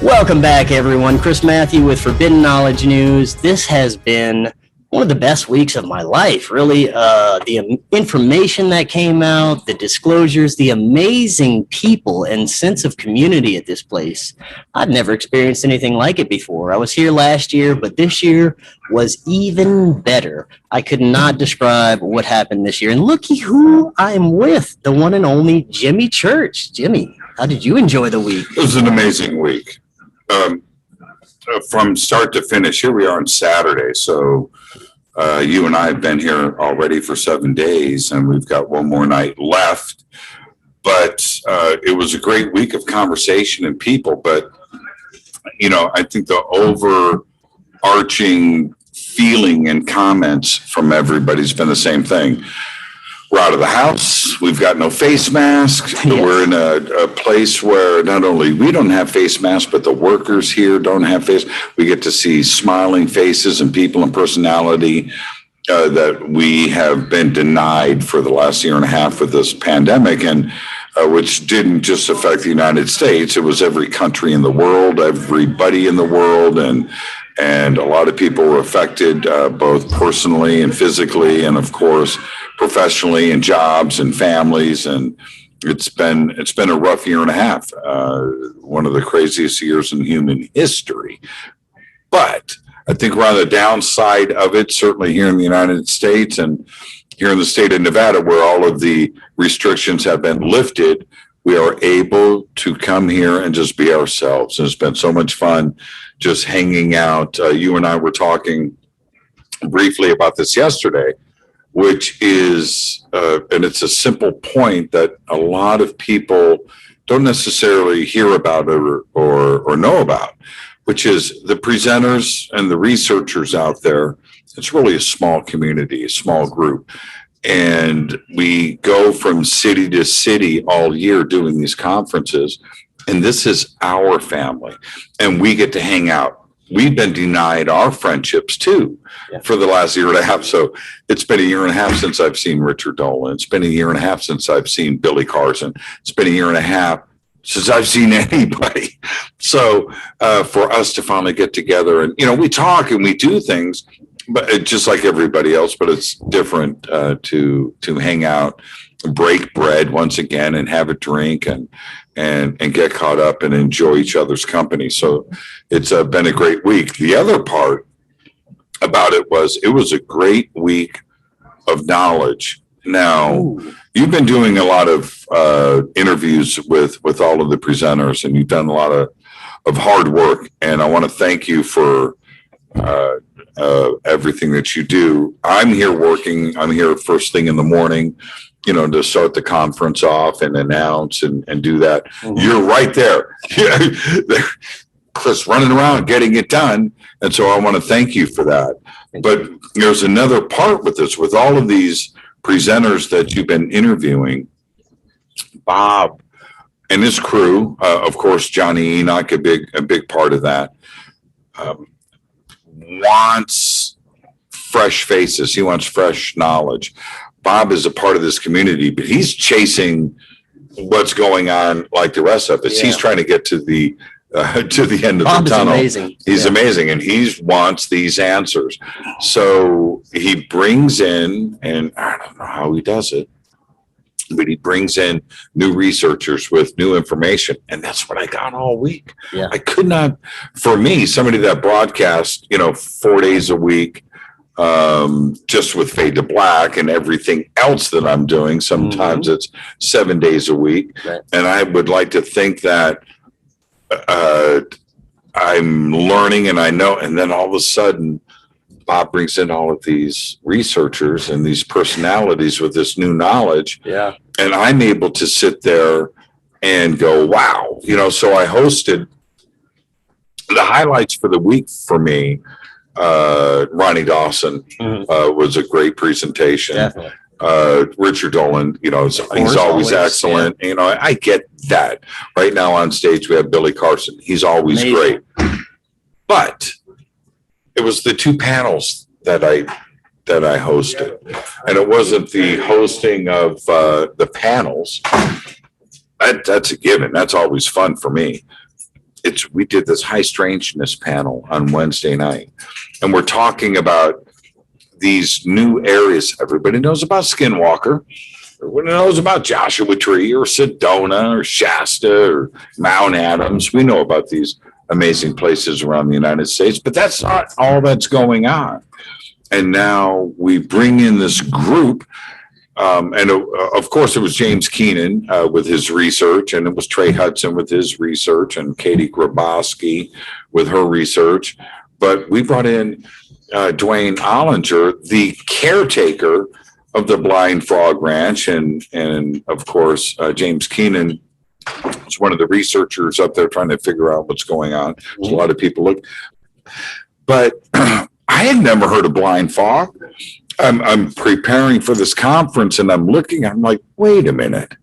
Welcome back, everyone. Chris Matthew with Forbidden Knowledge News. This has been one of the best weeks of my life, really. The information that came out, the disclosures, the amazing people and sense of community at this place. I've never experienced anything like it before. I was here last year, but this year was even better. I could not describe what happened this year. And looky who I'm with, the one and only Jimmy Church. Jimmy, how did you enjoy the week? It was an amazing week. From start to finish, here we are on Saturday. So you and I have been here already for 7 days, and we've got one more night left. But it was a great week of conversation and people. But, you know, I think the overarching feeling and comments from everybody's been the same thing. We're out of the house. We've got no face masks. Yes. We're in a place where not only we don't have face masks, but the workers here don't have face. We get to see smiling faces and people and personality that we have been denied for the last year and a half with this pandemic, and which didn't just affect the United States. It was every country in the world, everybody in the world, and a lot of people were affected both personally and physically, and of course professionally, and jobs and families. And it's been a rough year and a half, one of the craziest years in human history. But I think we're on the downside of it, certainly here in the United States and here in the state of Nevada, where all of the restrictions have been lifted. We are able to come here and just be ourselves. And it's been so much fun just hanging out. You and I were talking briefly about this yesterday, which is, and it's a simple point that a lot of people don't necessarily hear about or know about, which is the presenters and the researchers out there. It's really a small community, a small group. And we go from city to city all year doing these conferences. And this is our family. And we get to hang out. We've been denied our friendships too for the last year and a half. So it's been a year and a half since I've seen Richard Dolan. It's been a year and a half since I've seen Billy Carson. It's been a year and a half since I've seen anybody. So for us to finally get together and, you know, we talk and we do things, but just like everybody else, but it's different to hang out, break bread once again and have a drink and get caught up and enjoy each other's company. So it's been a great week. The other part about it was a great week of knowledge. Now, you've been doing a lot of interviews with all of the presenters, and you've done a lot of hard work. And I want to thank you for everything that you do. I'm here first thing in the morning, you know, to start the conference off and announce and do that. Mm-hmm. You're right there. Chris running around getting it done. And so I want to thank you for that. But there's another part with this, with all of these presenters that you've been interviewing. Bob and his crew, of course, Johnny Enoch, a big part of that, wants fresh faces. He wants fresh knowledge. Bob is a part of this community, but he's chasing what's going on like the rest of us. Yeah. He's trying to get to the end of Bob the tunnel. Amazing. He's amazing, and he wants these answers. So he brings in, and I don't know how he does it, but he brings in new researchers with new information, and that's what I got all week. Yeah. I could not, for me, somebody that broadcasts, 4 days a week, just with Fade to Black and everything else that I'm doing. Sometimes it's 7 days a week. Right. And I would like to think that I'm learning and I know, and then all of a sudden Bob brings in all of these researchers and these personalities with this new knowledge. Yeah. And I'm able to sit there and go, wow. So I hosted the highlights for the week for me. Ronnie Dawson was a great presentation. Definitely. Richard Dolan, he's always excellent. Yeah. I get that. Right now on stage, we have Billy Carson. He's always amazing. Great. But it was the two panels that I hosted. And it wasn't the hosting of the panels. That's a given. That's always fun for me. we did this high strangeness panel on Wednesday night, and we're talking about these new areas. Everybody knows about Skinwalker. Everybody knows about Joshua Tree or Sedona or Shasta or Mount Adams. We know about these amazing places around the United States, but that's not all that's going on. And now we bring in this group. And of course, it was James Keenan with his research, and it was Trey Hudson with his research, and Katie Grabowski with her research. But we brought in Dwayne Ollinger, the caretaker of the Blind Frog Ranch, and of course, James Keenan is one of the researchers up there trying to figure out what's going on. There's a lot of people look, but I had never heard of blind fog. I'm preparing for this conference, and I'm like, wait a minute.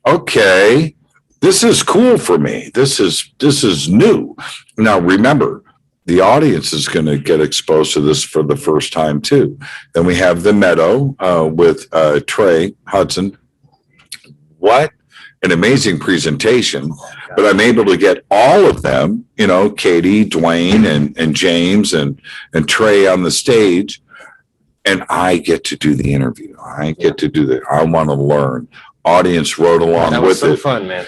Okay, this is cool for me. This is new. Now, remember, the audience is going to get exposed to this for the first time too. Then we have the Meadow with Trey Hudson. What an amazing presentation! But I'm able to get all of them, Katie, Dwayne, and James, and Trey on the stage. And I get to do the interview. I get to do I want to learn. Audience wrote along with it. That was so fun, man.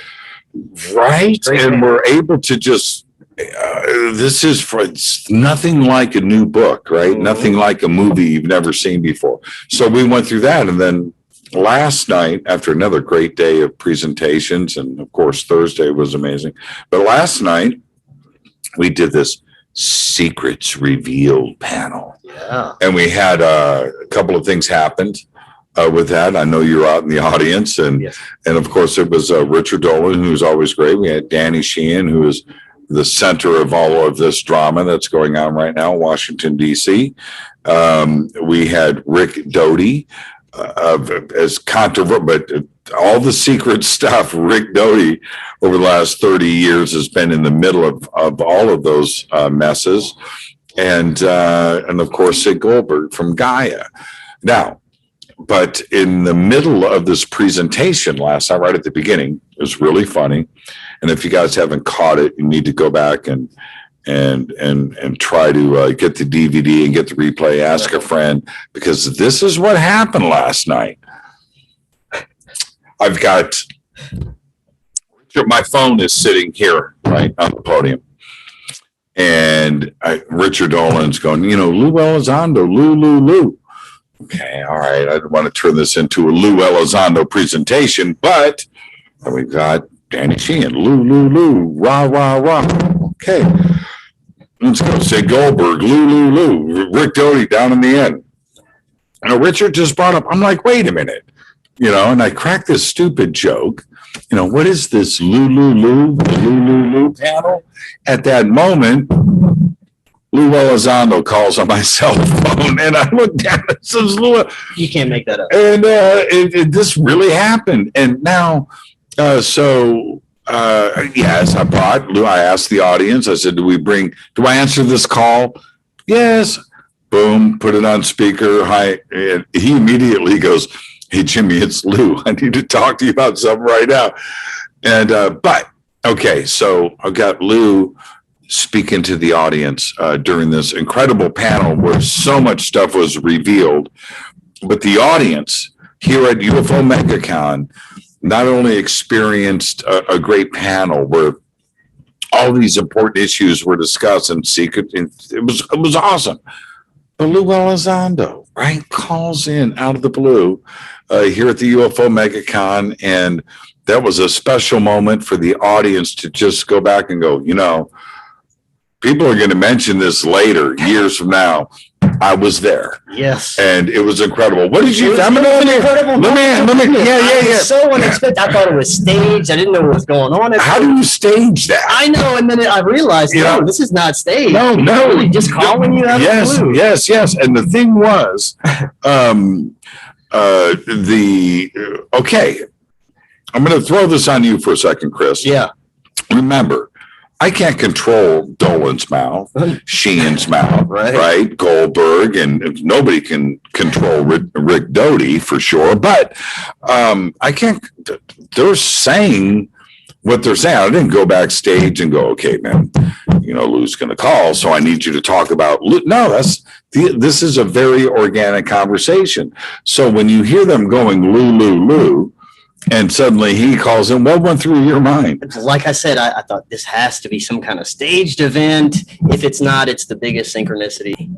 Right? And we're able to just, it's nothing like a new book, right? Mm-hmm. Nothing like a movie you've never seen before. So we went through that. And then last night, after another great day of presentations, and of course, Thursday was amazing. But last night, we did this Secrets Revealed panel. Yeah. And we had a couple of things happened with that. I know you're out in the audience. And yes. And of course, it was Richard Dolan, who's always great. We had Danny Sheehan, who is the center of all of this drama that's going on right now in Washington, D.C. We had Rick Doty, as controversial, but all the secret stuff, Rick Doty over the last 30 years has been in the middle of all of those messes. And of course, Sid Goldberg from Gaia. Now, but in the middle of this presentation last night, right at the beginning, it was really funny. And if you guys haven't caught it, you need to go back and try to get the DVD and get the replay. Ask a friend, because this is what happened last night. I've got my phone is sitting here right on the podium, and Richard Dolan's going, Lou Elizondo, Lou. Okay, all right. I don't want to turn this into a Lou Elizondo presentation, but we've got Danny Sheehan, Lou, rah. Okay. Let's go. Say Goldberg, Lou. Rick Doty down in the end. Richard just brought up, I'm like, wait a minute. And I cracked this stupid joke. What is this Lou panel? At that moment, Lou Elizondo calls on my cell phone, and I look down and says, Lou. You can't make that up. And this really happened. And now, yes, I asked the audience, I said, do I answer this call? Yes. Boom, put it on speaker. Hi. And he immediately goes, hey, Jimmy, it's Lou. I need to talk to you about something right now. And, okay, so I've got Lou speaking to the audience during this incredible panel where so much stuff was revealed. But the audience here at UFO Megacon not only experienced a great panel where all these important issues were discussed and secret, it was awesome. But Lou Elizondo, right, calls in out of the blue here at the UFO Megacon, and that was a special moment for the audience to just go back and go, people are going to mention this later, years from now. I was there. Yes. And it was incredible. What did you? Let me. Yeah. So unexpected. I thought it was staged. I didn't know what was going on. How do you stage that? I know, and then I realized, this is not staged. No. Really just calling you out of the blue. Yes. And the thing was, okay. I'm going to throw this on you for a second, Chris. Yeah. Remember, I can't control Dolan's mouth, Sheehan's mouth, right? Goldberg, and nobody can control Rick Doty for sure. But I can't. They're saying what they're saying. I didn't go backstage and go, okay, man, Lou's going to call, so I need you to talk about Lou. No, this is a very organic conversation. So when you hear them going Lou, and suddenly he calls in, what went through your mind? Like I said, I thought this has to be some kind of staged event. If it's not, it's the biggest synchronicity.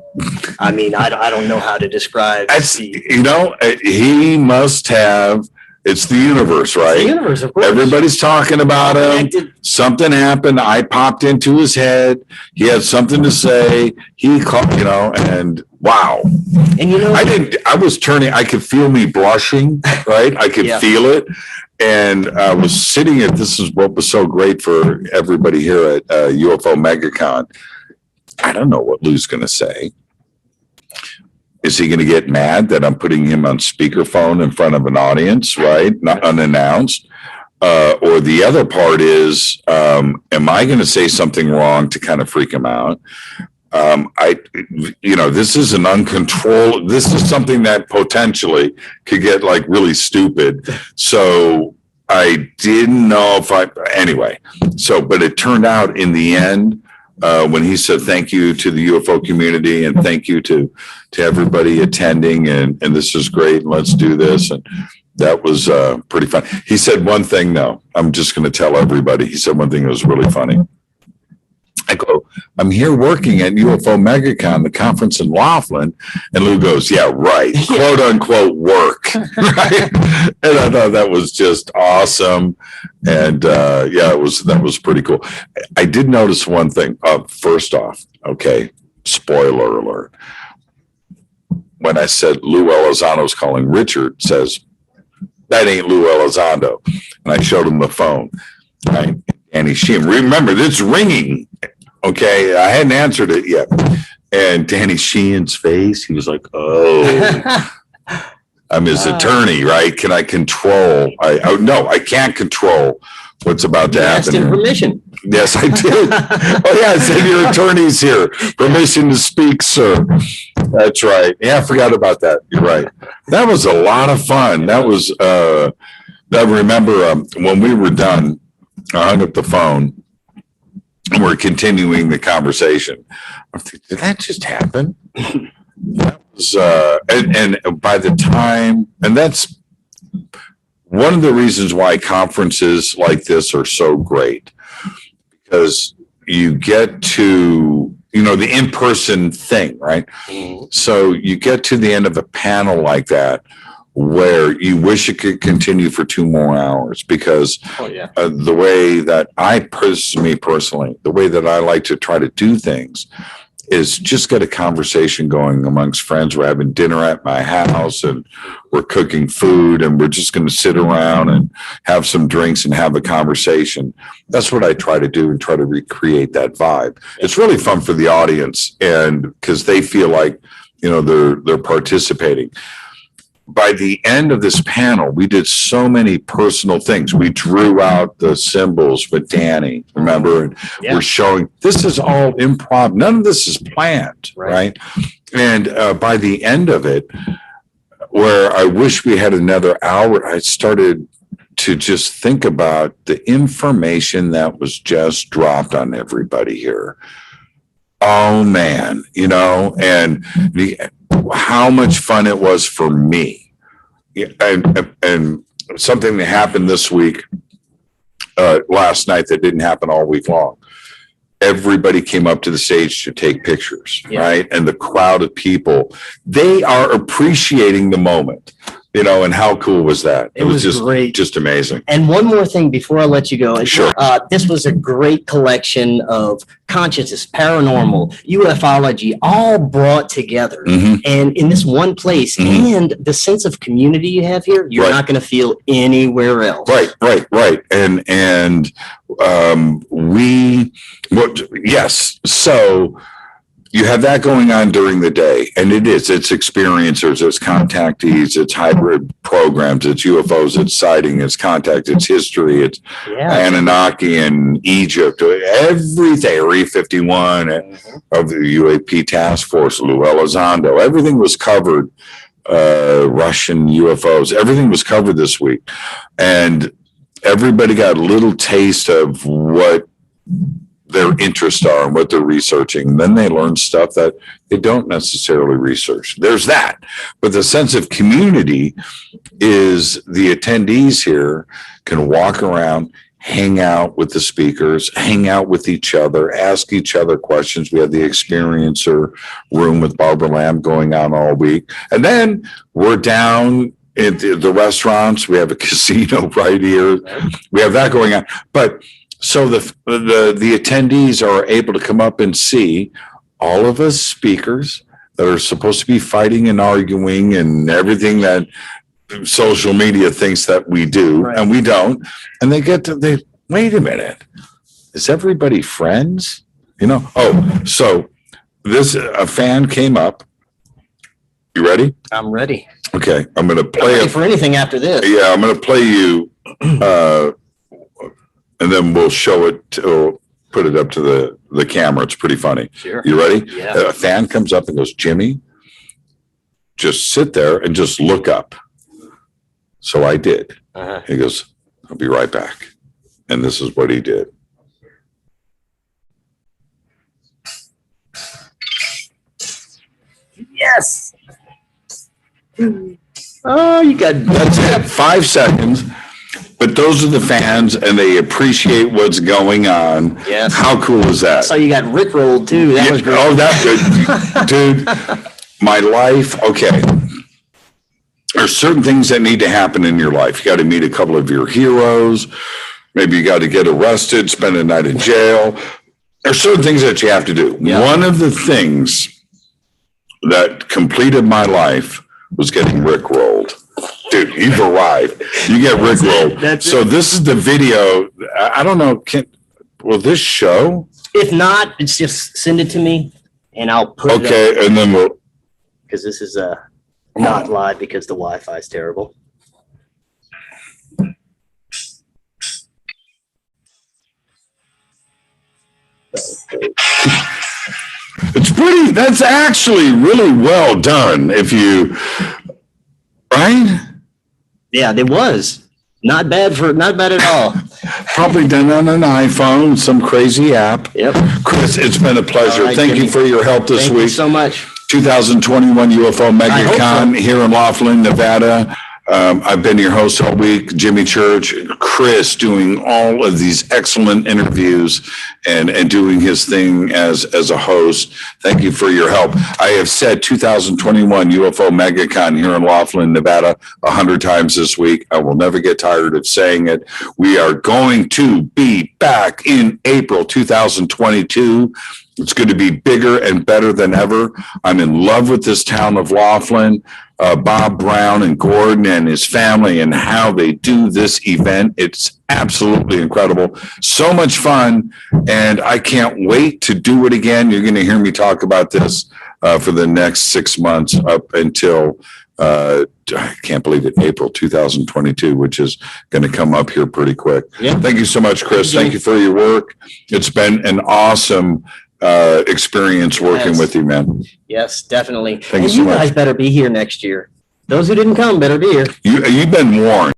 I mean, I don't know how to describe. He must have. It's the universe, right? It's the universe, of course. Everybody's talking about him. Something happened. I popped into his head. He had something to say. He called, and wow. And I was turning. I could feel me blushing, right? I could feel it. And I was sitting at, this is what was so great for everybody here at UFO Megacon. I don't know what Lou's going to say. Is he going to get mad that I'm putting him on speakerphone in front of an audience, right? Not unannounced. Or the other part is, am I going to say something wrong to kind of freak him out? This is an uncontrolled, this is something that potentially could get like really stupid. So I didn't know anyway. But it turned out in the end, when he said thank you to the UFO community and thank you to everybody attending and this is great and let's do this, and that was pretty fun. He said one thing though, I'm just going to tell everybody. He said one thing that was really funny. I go, I'm here working at UFO Megacon, the conference in Laughlin, and Lou goes, yeah, right, quote unquote work, right? And I thought that was just awesome, and that was pretty cool. I did notice one thing. First off, okay, spoiler alert. When I said Lou Elizondo's calling, Richard says that ain't Lou Elizondo, and I showed him the phone, right? Danny Sheehan. Remember, it's ringing. Okay, I hadn't answered it yet. And Danny Sheehan's face, he was like, oh, I'm his attorney, right? Can I control? No, I can't control what's about to happen. Asked him permission. Yes, I did. Oh, yeah, I said your attorney's here. Permission to speak, sir. That's right. Yeah, I forgot about that. You're right. That was a lot of fun. That was, I remember when we were done, I hung up the phone. And we're continuing the conversation. I think, did that just happen? That was, and by the time, and that's one of the reasons why conferences like this are so great, because you get to, the in-person thing, right? So you get to the end of a panel like that, where you wish it could continue for 2 more hours, because the way that me personally, the way that I like to try to do things is just get a conversation going amongst friends. We're having dinner at my house and we're cooking food and we're just going to sit around and have some drinks and have a conversation. That's what I try to do and try to recreate that vibe. It's really fun for the audience, and because they feel like, they're participating. By the end of this panel, we did so many personal things. We drew out the symbols with Danny, remember? And we're showing, this is all improv. None of this is planned, right? And by the end of it, where I wish we had another hour, I started to just think about the information that was just dropped on everybody here. Oh, man, and how much fun it was for me. And something that happened this week, last night, that didn't happen all week long. Everybody came up to the stage to take pictures, right? And the crowd of people, they are appreciating the moment. And how cool was that? It was just great. Just amazing. And one more thing before I let you go. Sure. This was a great collection of consciousness, paranormal, ufology, all brought together. And in this one place, and the sense of community you have here, you're not going to feel anywhere else. Right. And yes. So you have that going on during the day, and it's experiencers, it's contactees, it's hybrid programs, it's UFOs, it's sighting, it's contact, it's history, it's Anunnaki and Egypt, everything, Area 51 of the UAP task force, Lou Elizondo, everything was covered, Russian UFOs, everything was covered this week. And everybody got a little taste of what their interests are and what they're researching. And then they learn stuff that they don't necessarily research. There's that. But the sense of community is the attendees here can walk around, hang out with the speakers, hang out with each other, ask each other questions. We had the experiencer room with Barbara Lamb going on all week. And then we're down in the restaurants. We have a casino right here. We have that going on. But so the attendees are able to come up and see all of us speakers that are supposed to be fighting and arguing and everything that social media thinks that we do, right. And we don't. And they wait a minute, is everybody friends? Oh, so a fan came up. You ready? I'm ready. Okay, I'm going to play. I'm ready for anything after this. Yeah, I'm going to play you, and then we'll show it, or put it up to the camera. It's pretty funny. Sure. You ready? Yeah. A fan comes up and goes, Jimmy, just sit there and just look up. So I did. Uh-huh. He goes, I'll be right back. And this is what he did. Yes. Oh, you got that's it. 5 seconds. But those are the fans, and they appreciate what's going on. Yes. How cool is that? So you got rickrolled too. That was great. Oh, that's good. Dude, my life. Okay. There's certain things that need to happen in your life. You got to meet a couple of your heroes. Maybe you got to get arrested, spend a night in jail. There's certain things that you have to do. Yeah. One of the things that completed my life was getting rickrolled. Dude, you've arrived. You get rickrolled. So this is the video. I don't know. Will this show? If not, it's just send it to me and I'll put it up. Okay, and then we'll. Because this is not live because the Wi-Fi is terrible. It's pretty. That's actually really well done. Right? Yeah, it was not bad at all. Probably done on an iPhone, some crazy app. Yep. Chris, it's been a pleasure. Right, Thank you for your help this week. Thank you so much. 2021 UFO Megacon here in Laughlin, Nevada. I've been your host all week, Jimmy Church. Chris doing all of these excellent interviews and doing his thing as a host. Thank you for your help. I have said 2021 UFO Megacon here in Laughlin, Nevada 100 times this week. I will never get tired of saying it. We are going to be back in April 2022. It's going to be bigger and better than ever. I'm in love with this town of Laughlin. Bob Brown and Gordon and his family and how they do this event. It's absolutely incredible. So much fun. And I can't wait to do it again. You're going to hear me talk about this for the next 6 months up until, I can't believe it, April 2022, which is going to come up here pretty quick. Yeah. Thank you so much, Chris. Thank you for your work. It's been an awesome experience working with you, man. Yes, definitely. Thank you so much. You guys better be here next year. Those who didn't come better be here. You've been warned.